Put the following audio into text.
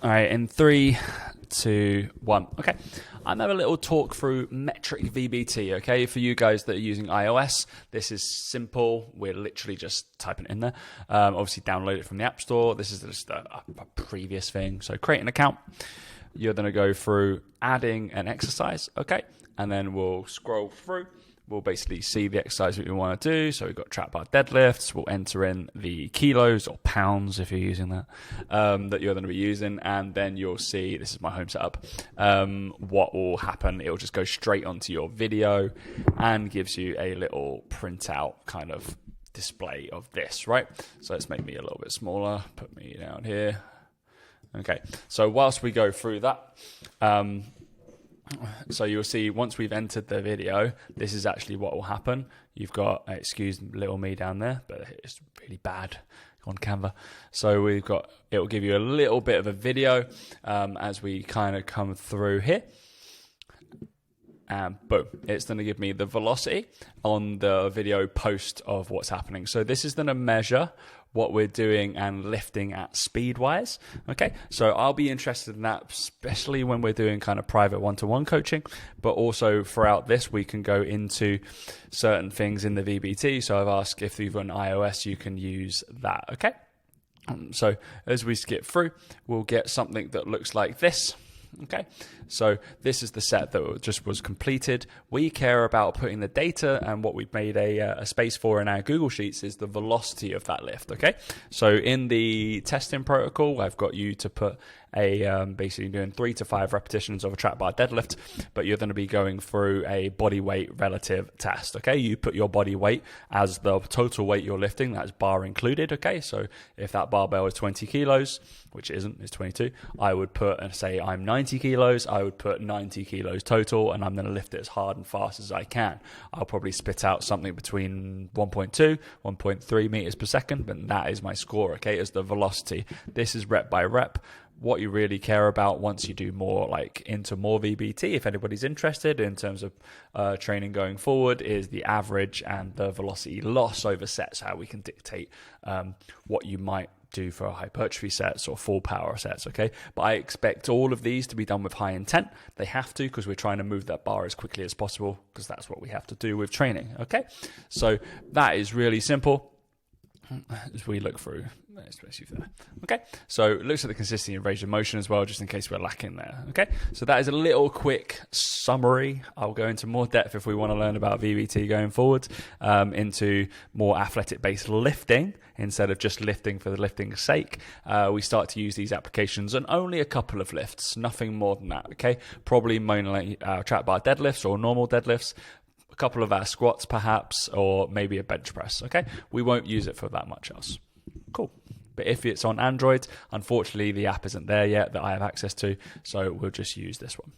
All right, in 3, 2, 1. Okay, I'm having a little talk through metric VBT. Okay, for you guys that are using iOS, this is simple. We're literally just typing it in there. Obviously, download it from the App Store. This is just a previous thing. So create an account. You're going to go through adding an exercise. Okay, and then we'll scroll through. We'll basically see the exercise that we want to do. So we've got trap bar deadlifts. We'll enter in the kilos or pounds if you're using that, that you're going to be using. And then you'll see, this is my home setup, what will happen. It'll just go straight onto your video and gives you a little printout kind of display of this, right? So let's make me a little bit smaller. Put me down here. Okay. So whilst we go through that, so you'll see once we've entered the video, this is actually what will happen. You've got, excuse little me down there, but it's really bad on Canva. So we've got, it will give you a little bit of a video as we kind of come through here. And boom, it's going to give me the velocity on the video post of what's happening. So this is going to measure what we're doing and lifting at speed-wise. Okay, so I'll be interested in that, especially when we're doing kind of private one-to-one coaching, but also throughout this, we can go into certain things in the VBT. So I've asked if you've got an iOS, you can use that, okay? So as we skip through, we'll get something that looks like this. Okay, so this is the set that just was completed. We care about putting the data, and what we've made a space for in our Google Sheets is the velocity of that lift. Okay, so in the testing protocol, I've got you to put basically doing 3 to 5 repetitions of a trap bar deadlift, but you're going to be going through a body weight relative test. Okay, you put your body weight as the total weight you're lifting, that's bar included. Okay, so if that barbell is 20 kilos, which it isn't, it's 22, I would put, and say I'm 90 kilos, I would put 90 kilos total, and I'm going to lift it as hard and fast as I can. I'll probably spit out something between 1.2, 1.3 meters per second, but that is my score, okay, as the velocity. This is rep by rep. What you really care about once you do more, like into more VBT, if anybody's interested in terms of training going forward, is the average and the velocity loss over sets, how we can dictate what you might do for hypertrophy sets or full power sets, okay? But I expect all of these to be done with high intent. They have to, because we're trying to move that bar as quickly as possible, because that's what we have to do with training, okay? So that is really simple. As we look through, okay, so it looks at the consistency and range of motion as well, just in case we're lacking there. Okay, so that is a little quick summary. I'll go into more depth if we want to learn about VBT going forward, into more athletic based lifting instead of just lifting for the lifting's sake. We start to use these applications and only a couple of lifts, nothing more than that. Okay, probably mainly trap bar deadlifts or normal deadlifts, couple of our squats perhaps, or maybe a bench press. Okay, we won't use it for that much else. Cool. But if it's on Android, unfortunately the app isn't there yet that I have access to, so we'll just use this one.